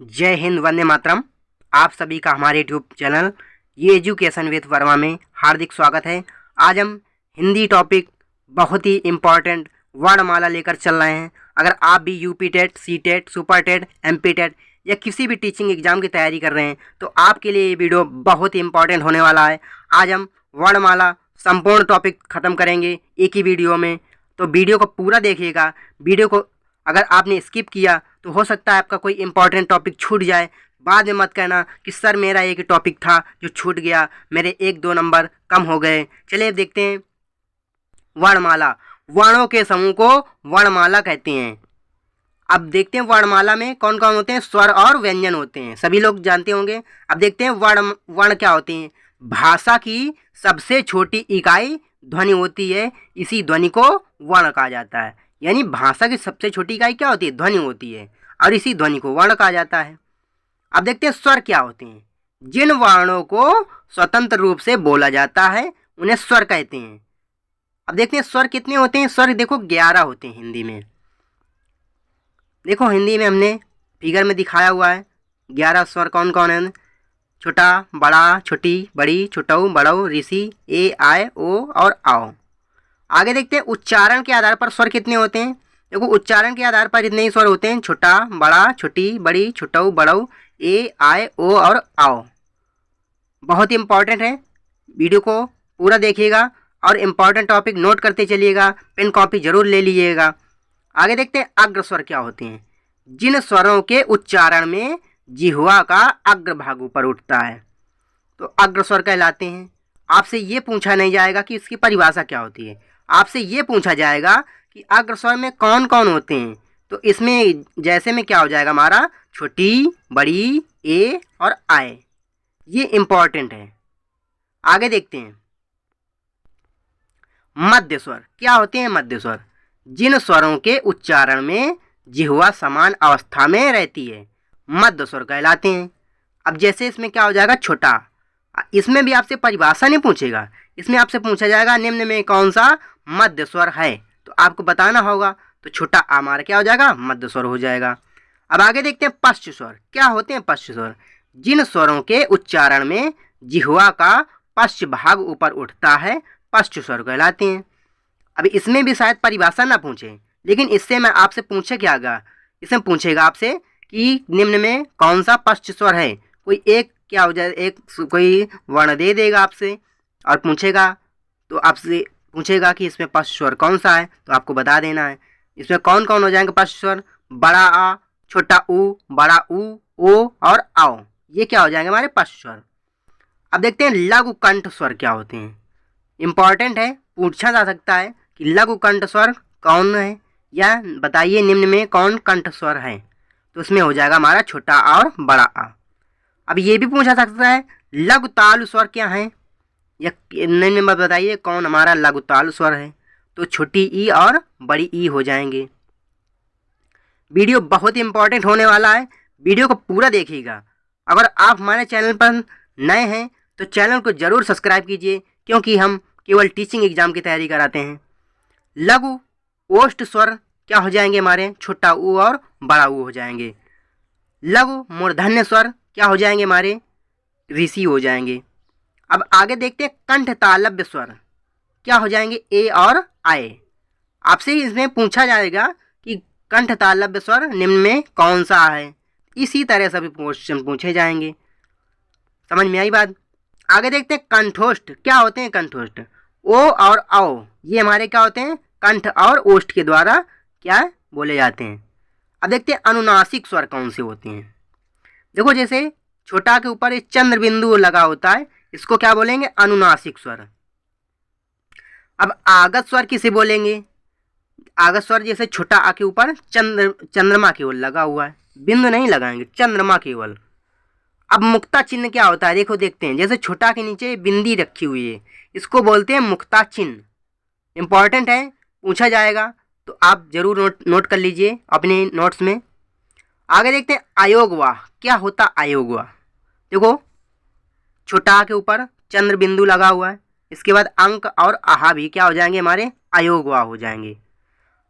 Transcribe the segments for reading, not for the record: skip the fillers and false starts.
जय हिंद, वंदे मातरम। आप सभी का हमारे यूट्यूब चैनल ये एजुकेशन विद वर्मा में हार्दिक स्वागत है। आज हम हिंदी टॉपिक बहुत ही इम्पॉर्टेंट वर्णमाला लेकर चल रहे हैं। अगर आप भी UP TET, C TET, super TET, MP TET या किसी भी टीचिंग एग्जाम की तैयारी कर रहे हैं तो आपके लिए ये वीडियो बहुत ही इम्पॉर्टेंट होने वाला है। आज हम वर्णमाला संपूर्ण टॉपिक ख़त्म करेंगे एक ही वीडियो में, तो वीडियो को पूरा देखिएगा। वीडियो को अगर आपने स्किप किया तो हो सकता है आपका कोई इंपॉर्टेंट टॉपिक छूट जाए। बाद में मत कहना कि सर मेरा एक टॉपिक था जो छूट गया, मेरे 1-2 नंबर कम हो गए। चलिए देखते हैं वर्णमाला। वर्णों के समूह को वर्णमाला कहते हैं। अब देखते हैं वर्णमाला में कौन कौन होते हैं। स्वर और व्यंजन होते हैं, सभी लोग जानते होंगे। अब देखते हैं वर्ण क्या होते हैं। भाषा की सबसे छोटी इकाई ध्वनि होती है, इसी ध्वनि को वर्ण कहा जाता है। यानी भाषा की सबसे छोटी इकाई क्या होती है? ध्वनि होती है, और इसी ध्वनि को वर्ण कहा जाता है। अब देखते हैं स्वर क्या होते हैं। जिन वर्णों को स्वतंत्र रूप से बोला जाता है उन्हें स्वर कहते हैं। अब देखते हैं स्वर कितने होते हैं। स्वर देखो 11 होते हैं हिंदी में। देखो हिंदी में हमने फिगर में दिखाया हुआ है 11 स्वर कौन कौन है। छोटा, बड़ा, छोटी, बड़ी, छोटऊ, बड़ऊ, ऋषि, ए, आय, ओ और आओ। आगे देखते हैं उच्चारण के आधार पर स्वर कितने होते हैं। देखो उच्चारण के आधार पर इतने ही स्वर होते हैं। छोटा, बड़ा, छोटी, बड़ी, छोटऊ, बड़ऊ, ए, आय, ओ और आओ। बहुत ही इंपॉर्टेंट है, वीडियो को पूरा देखिएगा और इम्पॉर्टेंट टॉपिक नोट करते चलिएगा। पेन कॉपी जरूर ले लीजिएगा। आगे देखते हैं अग्र स्वर क्या होते हैं। जिन स्वरों के उच्चारण में जिह्वा का अग्रभाग ऊपर उठता है तो अग्र स्वर कहलाते हैं। आपसे ये पूछा नहीं जाएगा कि इसकी परिभाषा क्या होती है। आपसे ये पूछा जाएगा कि अग्र स्वर में कौन कौन होते हैं, तो इसमें जैसे में क्या हो जाएगा हमारा छोटी, बड़ी, ए और आय। ये इम्पॉर्टेंट है। आगे देखते हैं मध्य स्वर क्या होते हैं। मध्य स्वर जिन स्वरों के उच्चारण में जिह्वा समान अवस्था में रहती है मध्य स्वर कहलाते हैं। अब जैसे इसमें क्या हो जाएगा छोटा, इसमें भी आपसे परिभाषा नहीं पूछेगा, इसमें आपसे पूछा जाएगा निम्न में कौन सा मध्य स्वर है, तो आपको बताना होगा। तो छोटा आ हमारा क्या हो जाएगा मध्य स्वर हो जाएगा। अब आगे देखते हैं पश्च स्वर क्या होते हैं। पश्च स्वर जिन स्वरों के उच्चारण में जिह्वा का पश्च भाग ऊपर उठता है पश्च स्वर कहलाते हैं। अब इसमें भी शायद परिभाषा ना पूछे, लेकिन इससे मैं आपसे पूछे क्या होगा, इसमें पूछेगा आपसे कि निम्न में कौन सा पश्च स्वर है। कोई एक क्या हो जाए, एक कोई वर्ण दे देगा आपसे और पूछेगा, तो आपसे पूछेगा कि इसमें पश्च स्वर कौन सा है, तो आपको बता देना है। इसमें कौन कौन हो जाएंगे पश्च स्वर। बड़ा आ, छोटा ऊ, बड़ा ऊ, ओ और आओ, ये क्या हो जाएंगे हमारे पश्च स्वर। अब देखते हैं लघु कंठ स्वर क्या होते हैं। इंपॉर्टेंट है, पूछा जा सकता है कि लघु कंठ स्वर कौन है, या बताइए निम्न में कौन कंठ स्वर है, तो उसमें हो जाएगा हमारा छोटा और बड़ा आ। अब ये भी पूछा सकता है लघु ताल स्वर क्या है, या निम्न में बताइए कौन हमारा लघु ताल स्वर है, तो छोटी ई और बड़ी ई हो जाएंगे। वीडियो बहुत ही इंपॉर्टेंट होने वाला है, वीडियो को पूरा देखिएगा। अगर आप हमारे चैनल पर नए हैं तो चैनल को ज़रूर सब्सक्राइब कीजिए, क्योंकि हम केवल टीचिंग एग्जाम की तैयारी कराते हैं। लघु ओष्ठ स्वर क्या हो जाएंगे हमारे, छोटा ऊ और बड़ा ऊ हो जाएंगे। लघु मूर्धन्य स्वर क्या हो जाएंगे हमारे, ऋषि हो जाएंगे। अब आगे देखते हैं कंठ तालव्य स्वर क्या हो जाएंगे, ए और आय। आपसे इसमें पूछा जाएगा कि कंठ तालव्य स्वर निम्न में कौन सा है। इसी तरह सभी क्वेश्चन पूछे जाएंगे। समझ में आई बात। आगे देखते हैं कंठोष्ठ क्या होते हैं। कंठोष्ठ ओ और औ ये हमारे क्या होते हैं, कंठ और ओष्ठ के द्वारा क्या बोले जाते हैं। अब देखते हैं अनुनासिक स्वर कौन से होते हैं। देखो जैसे छोटा के ऊपर एक चंद्र बिंदु लगा होता है, इसको क्या बोलेंगे, अनुनासिक स्वर। अब आगत स्वर किसे बोलेंगे। आगत स्वर जैसे छोटा आ के ऊपर चंद्रमा केवल लगा हुआ है, बिंदु नहीं लगाएंगे, चंद्रमा केवल। अब मुक्ता चिन्ह क्या होता है, देखो देखते हैं। जैसे छोटा के नीचे बिंदी रखी हुई है, इसको बोलते हैं मुक्ता चिन्ह। इंपॉर्टेंट है, पूछा जाएगा, तो आप जरूर नोट कर लीजिए अपने नोट्स में। आगे देखते हैं अयोगवा क्या होता। अयोगवा देखो छोटा के ऊपर चंद्र बिंदु लगा हुआ है, इसके बाद अंक और आहा भी क्या हो जाएंगे हमारे, अयोगवा हो जाएंगे।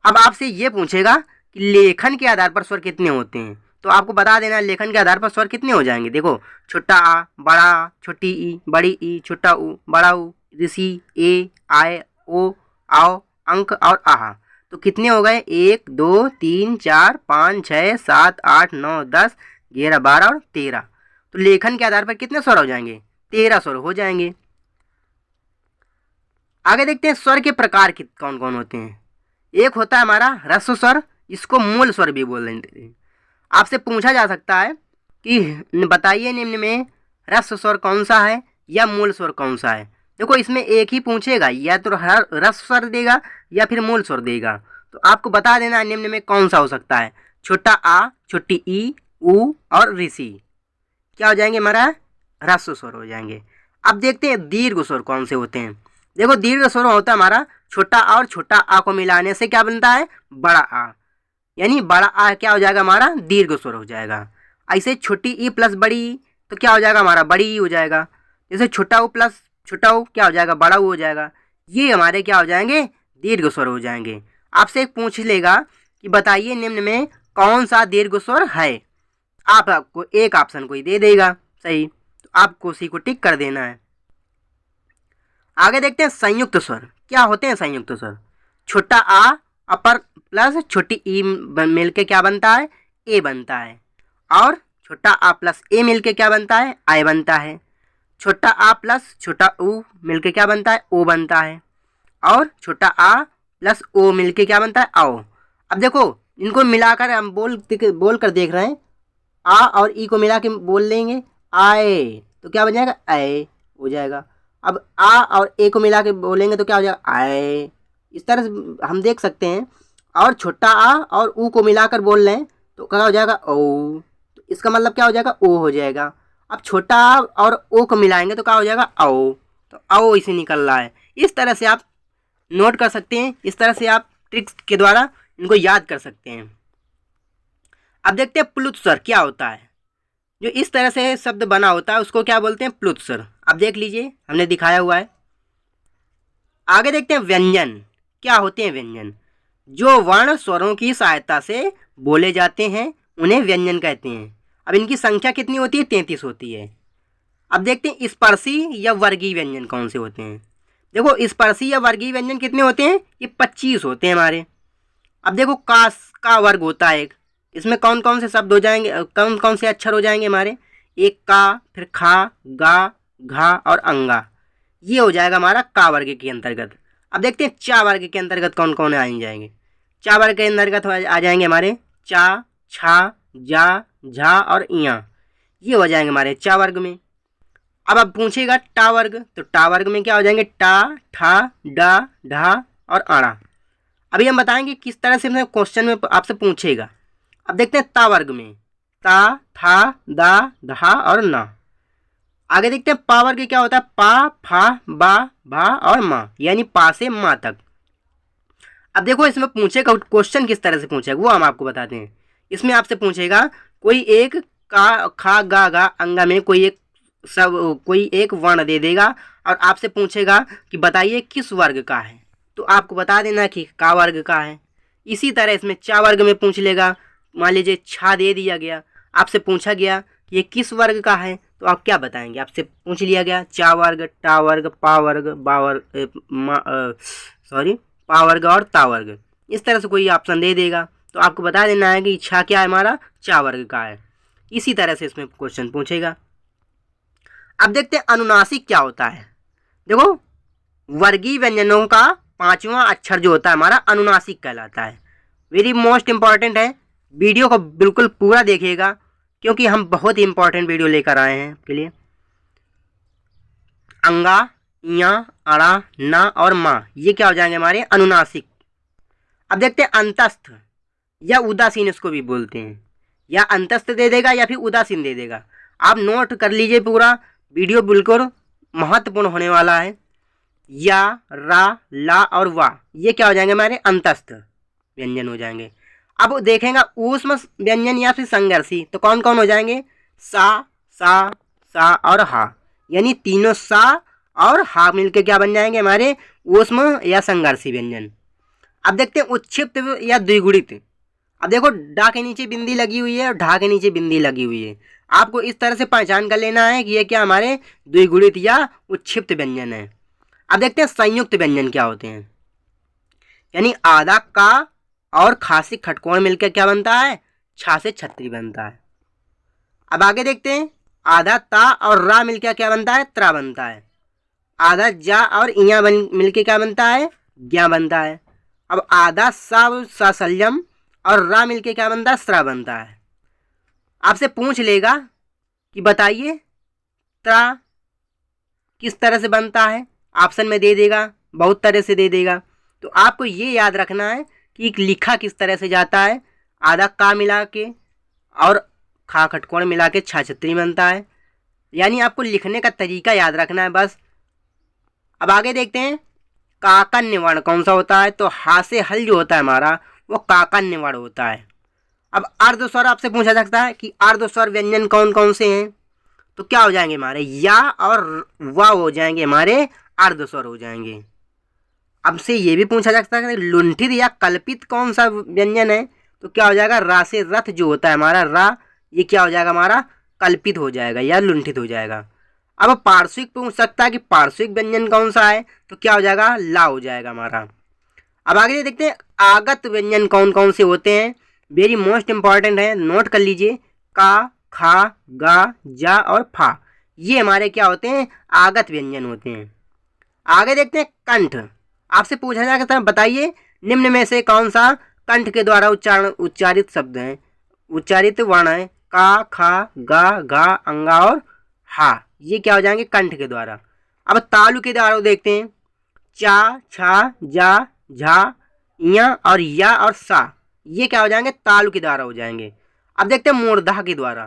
अब आपसे ये पूछेगा कि लेखन के आधार पर स्वर कितने होते हैं, तो आपको बता देना लेखन के आधार पर स्वर कितने हो जाएंगे। देखो, छोटा आ, बड़ा आ, छोटी ई, बड़ी ई, छोटा ऊ, बड़ा ऊ, ऋषि, ए, आय, ओ, आओ, अंक और आहा। तो कितने हो गए? 1 2 3 4 5 6 7 8 9 10 11 12 और 13। तो लेखन के आधार पर कितने स्वर हो जाएंगे? 13 स्वर हो जाएंगे। आगे देखते हैं स्वर के प्रकार कौन कौन होते हैं। एक होता है हमारा ह्रस्व स्वर, इसको मूल स्वर भी बोल देते हैं। आपसे पूछा जा सकता है कि बताइए निम्न में ह्रस्व स्वर कौन सा है या मूल स्वर कौन सा है। देखो, इसमें एक ही पूछेगा, या तो ह्रस्व स्वर देगा या फिर मूल स्वर देगा। तो आपको बता देना निम्न में कौन सा हो सकता है। छोटा आ, छोटी ई, ऊ और ऋषि क्या हो जाएंगे? हमारा ह्रस्व स्वर हो जाएंगे। अब देखते हैं दीर्घ स्वर कौन से होते हैं। देखो, दीर्घ स्वर होता है हमारा छोटा आ और छोटा आ को मिलाने से क्या बनता है? बड़ा आ, यानी बड़ा आ क्या हो जाएगा? हमारा दीर्घ स्वर हो जाएगा। ऐसे छोटी ई प्लस बड़ी ई तो क्या हो जाएगा? हमारा बड़ी ई हो जाएगा। जैसे छोटा ऊ प्लस छोटा ऊ क्या हो जाएगा? बड़ा ऊ हो जाएगा। ये हमारे क्या हो जाएंगे? दीर्घ स्वर हो जाएंगे। आपसे एक पूछ लेगा कि बताइए निम्न में कौन सा दीर्घ स्वर है। आपको एक ऑप्शन कोई दे देगा सही, तो आपको उसी को टिक कर देना है। आगे देखते हैं संयुक्त स्वर क्या होते हैं। संयुक्त स्वर छोटा आ अपर प्लस छोटी ई मिलके क्या बनता है? ए बनता है। और छोटा आ प्लस ए मिलके क्या बनता है? आई बनता है। छोटा आ प्लस छोटा ऊ मिलके क्या बनता है? ओ बनता है। और छोटा आ प्लस ओ मिलके क्या बनता है? आओ। अब देखो, इनको मिलाकर हम बोल कर देख रहे हैं। आ और ई को मिला के बोल लेंगे आए, तो क्या बन जाएगा? आए हो जाएगा। अब आ और ए को मिला के बोलेंगे तो क्या हो जाएगा? आए। इस तरह से हम देख सकते हैं। और छोटा आ और ऊ को मिलाकर बोल रहे हैं तो क्या हो जाएगा? ओ। तो इसका मतलब क्या हो जाएगा? ओ हो जाएगा। अब छोटा आ और ओ को मिलाएंगे तो क्या हो जाएगा? आओ। तो आओ इसे निकल रहा है। इस तरह से आप नोट कर सकते हैं। इस तरह से आप ट्रिक्स के द्वारा इनको याद कर सकते हैं। अब देखते हैं प्लुत स्वर क्या होता है। जो इस तरह से शब्द बना होता है उसको क्या बोलते हैं? प्लुत स्वर। अब देख लीजिए, हमने दिखाया हुआ है। आगे देखते हैं व्यंजन क्या होते हैं। व्यंजन जो वर्ण स्वरों की सहायता से बोले जाते हैं उन्हें व्यंजन कहते हैं। अब इनकी संख्या कितनी होती है? 33 होती है। अब देखते हैं स्पर्शी या वर्गीय व्यंजन कौन से होते हैं। देखो, स्पर्शी या वर्गीय व्यंजन कितने होते हैं? ये 25 होते हैं हमारे। अब देखो, का वर्ग होता है एक, इसमें कौन कौन से शब्द हो जाएंगे, कौन कौन से अक्षर हो जाएंगे हमारे? एक का, फिर खा, गा, घा और अंगा, ये हो जाएगा हमारा का वर्ग के अंतर्गत। अब देखते हैं चा वर्ग के अंतर्गत कौन कौन आ जाएंगे। चा वर्ग के अंतर्गत आ जाएंगे हमारे चा, छा, जा, झा और इया, ये हो जाएंगे हमारे चा वर्ग में। अब पूछेगा टा वर्ग, तो टा वर्ग में क्या हो जाएंगे? टा, ठा, डा, ढा और आड़ा। अभी हम बताएंगे किस तरह से क्वेश्चन में आपसे पूछेगा। अब देखते हैं ता वर्ग में ता, था, दा, धा और ना। आगे देखते हैं पा वर्ग क्या होता है? पा, फा, बा, भा और माँ, यानी पा से माँ तक। अब देखो, इसमें पूछेगा क्वेश्चन किस तरह से पूछेगा वो हम आपको बताते हैं। इसमें आपसे पूछेगा कोई एक का, खा, गा, गा, अंगा में कोई एक वर्ण दे देगा और आपसे पूछेगा कि बताइए किस वर्ग का है, तो आपको बता देना कि का वर्ग का है। इसी तरह इसमें चा वर्ग में पूछ लेगा। मान लीजिए छा दे दिया गया, आपसे पूछा गया ये किस वर्ग का है, तो आप क्या बताएंगे? आपसे पूछ लिया गया चा वर्ग, टा वर्ग, पा वर्ग, पा वर्ग और ता वर्ग, इस तरह से कोई ऑप्शन दे देगा तो आपको बता देना है कि छा क्या है? हमारा चा वर्ग का है। इसी तरह से इसमें क्वेश्चन पूछेगा। अब देखते हैं अनुनासिक क्या होता है। देखो, वर्गीय व्यंजनों का 5वां अक्षर जो होता है हमारा अनुनासिक कहलाता है। वेरी मोस्ट इंपॉर्टेंट है, वीडियो को बिल्कुल पूरा देखिएगा क्योंकि हम बहुत ही इंपॉर्टेंट वीडियो लेकर आए हैं आपके लिए। अंगा, इया, अड़ा, ना और माँ, ये क्या हो जाएंगे? हमारे अनुनासिक। अब देखते हैं अंतस्थ या उदासीन, इसको भी बोलते हैं। या अंतस्थ दे देगा या फिर उदासीन दे देगा। आप नोट कर लीजिए, पूरा वीडियो बिल्कुल महत्वपूर्ण होने वाला है। या, रा, ला और वा, ये क्या हो जाएंगे? हमारे अंतस्थ व्यंजन हो जाएंगे। अब देखेंगे ऊष्म व्यंजन या फिर संघर्षी, तो कौन कौन हो जाएंगे? सा, सा, सा और हा, यानी तीनों सा और हा मिलके क्या बन जाएंगे? हमारे ऊष्म या संघर्षी व्यंजन। अब देखते हैं उत्क्षिप्त या द्विगुणित। अब देखो डा के नीचे बिंदी लगी हुई है और ढा के नीचे बिंदी लगी हुई है। आपको इस तरह से पहचान कर लेना है कि ये क्या हमारे द्विगुणित या उच्छिप्त व्यंजन है। अब देखते हैं संयुक्त व्यंजन क्या होते हैं। यानी आधा का और खा से खटकोण मिलकर क्या बनता है, छा से छतरी बनता है। अब आगे देखते हैं, आधा ता और रा मिलकर क्या बनता है, त्रा बनता है। आधा जा और इया मिलके क्या बनता है, ज्ञा बनता है। अब आधा सा और सा सलजम और रा मिलके क्या बनता है, स्रा बनता है। आपसे पूछ लेगा कि बताइए त्रा किस तरह से बनता है, ऑप्शन में दे देगा, बहुत तरह से दे देगा। तो आपको ये याद रखना है कि लिखा किस तरह से जाता है। आधा का मिला के और खा खटकोण मिला के छाछत्री बनता है। यानी आपको लिखने का तरीका याद रखना है बस। अब आगे देखते हैं, का का निवर्ण कौन सा होता है। तो हा से हल जो होता है हमारा वो का का निवर्ण होता है। अब अर्ध स्वर आपसे पूछा सकता है कि अर्ध स्वर व्यंजन कौन कौन से हैं। तो क्या हो जाएंगे हमारे, या और वा हो जाएंगे हमारे अर्ध स्वर हो जाएंगे। अब से ये भी पूछा जा सकता है लुंठित या कल्पित कौन सा व्यंजन है। तो क्या हो जाएगा, रा से रथ जो होता है हमारा रा, ये क्या हो जाएगा हमारा कल्पित हो जाएगा या लुंठित हो जाएगा। अब पार्श्विक पूछ सकता है कि पार्श्विक व्यंजन कौन सा है। तो क्या हो जाएगा, ला हो जाएगा हमारा। अब आगे देखते हैं आगत व्यंजन कौन कौन से होते हैं। वेरी मोस्ट इंपॉर्टेंट है, नोट कर लीजिए। का, खा, गा, जा और फा, ये हमारे क्या होते हैं, आगत व्यंजन होते हैं। आगे देखते हैं कंठ। आपसे पूछा जा सकता है बताइए निम्न में से कौन सा कंठ के द्वारा उच्चारित शब्द है, उच्चारित वर्ण है। का, खा, गा, घा, अंगा और हा, ये क्या हो जाएंगे कंठ के द्वारा। अब तालु के द्वारा देखते हैं, चा, छा, जा, झा, या और या और सा, ये क्या हो जाएंगे तालु के द्वारा हो जाएंगे। अब देखते हैं मूर्धा के द्वारा।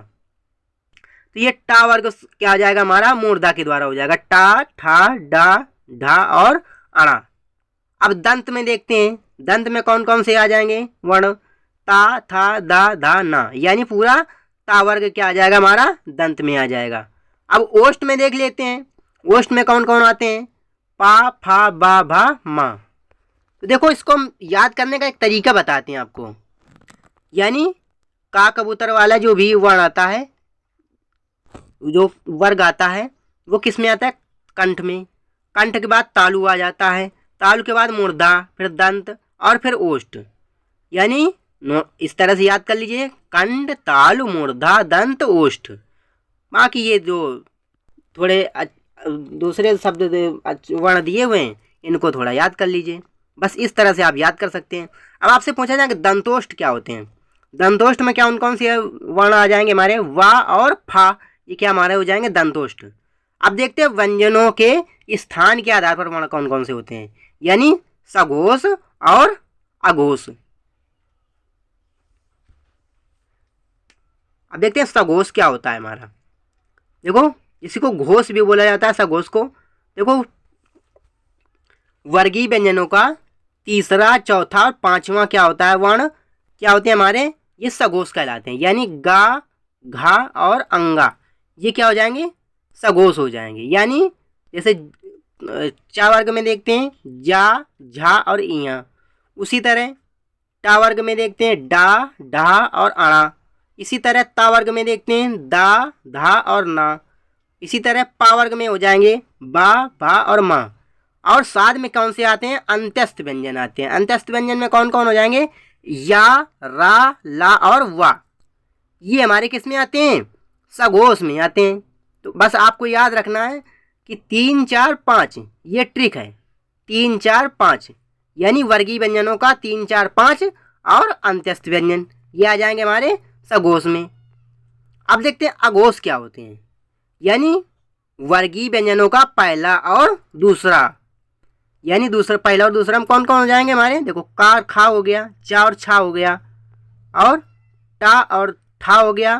तो ये टा वर्ग क्या हो जाएगा हमारा, मूर्धा के द्वारा हो जाएगा। टा, ठा, डा, ढा और अणा। अब दंत में देखते हैं, दंत में कौन कौन से आ जाएंगे वर्ण, ता, था, दा, धा, ना, यानी पूरा ता वर्ग क्या आ जाएगा हमारा दंत में आ जाएगा। अब ओष्ठ में देख लेते हैं, ओष्ठ में कौन कौन आते हैं, पा, फा, बा, भा, मा। तो देखो इसको हम याद करने का एक तरीका बताते हैं आपको। यानी का कबूतर वाला जो भी वर्ण आता है, जो वर्ग आता है, वो किस में आता है, कंठ में। कंठ के बाद तालु आ जाता है, तालु के बाद मूर्धा, फिर दंत और फिर ओष्ठ। यानी इस तरह से याद कर लीजिए, कंठ, तालु, मूर्धा, दंत, ओष्ठ। बाकी ये जो थोड़े दूसरे शब्द वर्ण दिए हुए हैं इनको थोड़ा याद कर लीजिए, बस इस तरह से आप याद कर सकते हैं। अब आपसे पूछा जाए कि दंतोष्ठ क्या होते हैं। दंतोष्ठ में क्या कौन से वर्ण आ जाएंगे हमारे, वा और फा, ये क्या हमारे हो जाएंगे दंतोष्ठ। अब देखते हैं व्यंजनों के स्थान के आधार पर वर्ण कौन कौन से होते हैं, यानी सघोष और अघोष। अब देखते हैं सघोष क्या होता है हमारा। देखो इसी को घोष भी बोला जाता है, सघोष को। देखो वर्गीय व्यंजनों का तीसरा, चौथा और पांचवा क्या होता है वर्ण, क्या होते हैं हमारे, ये सघोष कहलाते हैं। यानी गा, घा और अंगा, ये क्या हो जाएंगे सघोष हो जाएंगे। यानी जैसे चा वर्ग में देखते हैं जा, झा और इया, उसी तरह टा वर्ग में देखते हैं डा, ढा और अणा, इसी तरह ता वर्ग में देखते हैं दा, धा और ना, इसी तरह पा वर्ग में हो जाएंगे बा, भा और मा। और साथ में कौन से आते हैं, अंत्यस्थ व्यंजन आते हैं। अंत्यस्थ व्यंजन में कौन कौन हो जाएंगे, या, रा, ला और वा, ये हमारे किस में आते हैं, सघोष में आते हैं। तो बस आपको याद रखना है कि 3, 4, 5 ये ट्रिक है, 3, 4, 5 यानी वर्गीय व्यंजनों का 3, 4, 5 और अंत्यस्थ व्यंजन ये आ जाएंगे हमारे सघोष में। अब देखते हैं अघोष क्या होते हैं। यानी वर्गीय व्यंजनों का पहला और दूसरा, यानी दूसरा, पहला और दूसरा में कौन कौन हो जाएंगे हमारे, देखो का और खा हो गया, चा और छा हो गया, और टा और ठा हो गया,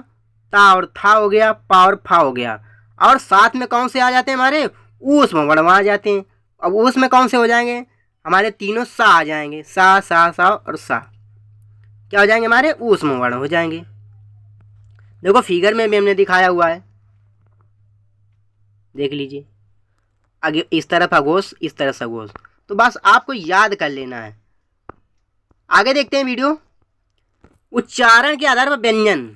ता और था हो गया, पा और फा हो गया। और साथ में कौन से आ जाते हैं हमारे, ऊष्म वर्ण आ जाते हैं। अब ऊष्म में कौन से हो जाएंगे हमारे, तीनों सा आ जाएंगे, सा, सा, सा और सा, क्या हो जाएंगे हमारे ऊष्म वर्ण हो जाएंगे। देखो फिगर में भी हमने दिखाया हुआ है, देख लीजिए, आगे इस तरफ अघोष, इस तरफ सघोष। तो बस आपको याद कर लेना है। आगे देखते हैं वीडियो। उच्चारण के आधार पर व्यंजन।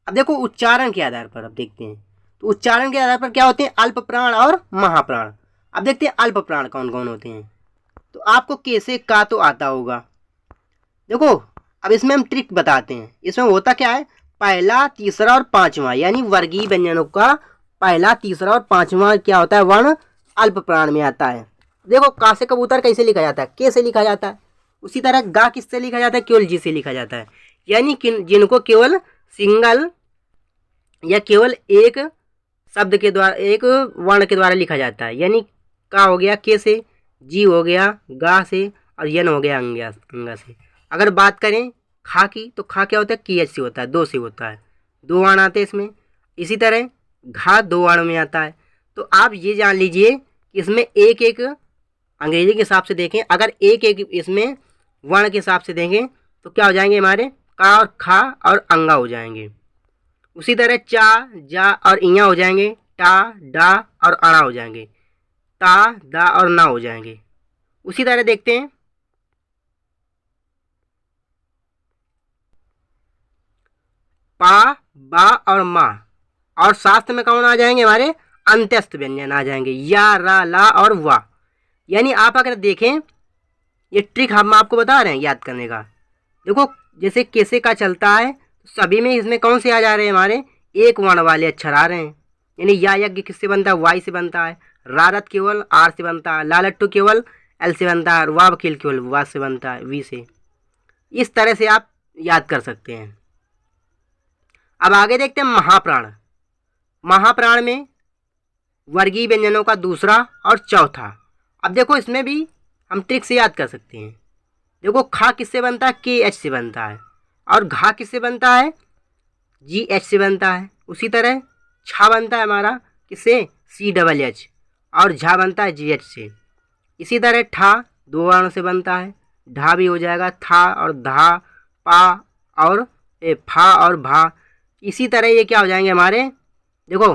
अब देखो उच्चारण के आधार पर अब देखते हैं, तो उच्चारण के आधार पर क्या होते हैं, अल्प प्राण और महाप्राण। अब देखते हैं अल्प प्राण कौन कौन होते हैं। तो आपको कैसे का तो आता होगा। देखो अब इसमें हम ट्रिक बताते हैं। इसमें होता क्या है, पहला तीसरा और पांचवा यानी वर्गीय व्यंजनों का पहला तीसरा और पांचवा क्या होता है, वर्ण अल्प प्राण में आता है। देखो का से कबूतर कैसे लिखा जाता है, के से लिखा जाता है। उसी तरह गा किससे लिखा जाता है, केवल जी से लिखा जाता है। यानी जिनको केवल सिंगल या केवल एक शब्द के द्वारा, एक वर्ण के द्वारा लिखा जाता है। यानी का हो गया के से, जी हो गया गा से, और यन हो गया अंगा से। अगर बात करें खा की, तो खा क्या होता है, की एच से होता है, दो से होता है, दो वर्ण आते हैं इसमें। इसी तरह घा दो वर्ण में आता है। तो आप ये जान लीजिए कि इसमें एक एक अंग्रेजी के हिसाब से देखें, अगर एक एक इसमें वर्ण के हिसाब से देखें तो क्या हो जाएंगे हमारे, का और खा और अंगा हो जाएंगे। उसी तरह चा जा और इया हो जाएंगे, टा डा और अड़ा हो जाएंगे, ता दा और ना हो जाएंगे। उसी तरह देखते हैं पा बा और मा, और शास्त्र में कौन आ जाएंगे हमारे, अंत्यस्थ व्यंजन आ जाएंगे, या रा ला और वा। यानी आप अगर देखें, ये ट्रिक हम आपको बता रहे हैं याद करने का। देखो जैसे कैसे का चलता है, सभी में इसमें कौन से आ जा रहे हैं हमारे, एक वर्ण वाले अक्षर आ रहे हैं। यानी या यज्ञ किससे बनता है, वाई से बनता है। रारत केवल आर से बनता है। लालट्टू केवल एल से बनता है। और वाव खेल केवल वा से बनता है, वी से। इस तरह से आप याद कर सकते हैं। अब आगे देखते हैं महाप्राण। महाप्राण में वर्गीय व्यंजनों का दूसरा और चौथा। अब देखो इसमें भी हम ट्रिक से याद कर सकते हैं। देखो खा किससे बनता है, के एच से बनता है। और घा किससे बनता है, जी एच से बनता है। उसी तरह छा बनता है हमारा किससे, सी डबल एच। और झा बनता है जी एच से। इसी तरह ठा दो वर्ण से बनता है, ढा भी हो जाएगा, था और धा, पा और फा और भा। इसी तरह ये क्या हो जाएंगे हमारे, देखो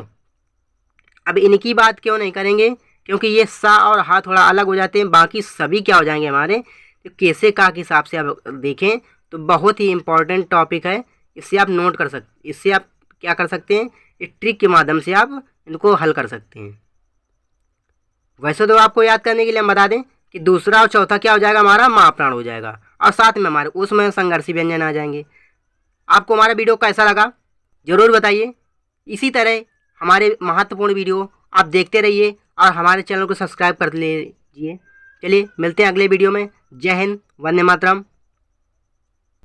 अब इनकी बात क्यों नहीं करेंगे, क्योंकि ये सा और हा थोड़ा अलग हो जाते हैं। बाकी सभी क्या हो जाएंगे हमारे, तो कैसे का के हिसाब से आप देखें तो बहुत ही इम्पोर्टेंट टॉपिक है। इससे आप नोट कर सकते, इससे आप क्या कर सकते हैं, इस ट्रिक के माध्यम से आप इनको हल कर सकते हैं। वैसे तो आपको याद करने के लिए हम बता दें कि दूसरा और चौथा क्या हो जाएगा हमारा, महाप्राण हो जाएगा। और साथ में हमारे उसमें संघर्षी व्यंजन आ जाएंगे। आपको हमारा वीडियो कैसा लगा ज़रूर बताइए। इसी तरह हमारे महत्वपूर्ण वीडियो आप देखते रहिए और हमारे चैनल को सब्सक्राइब कर लीजिए। चलिए मिलते हैं अगले वीडियो में। जय हिंद, वंदे मातरम।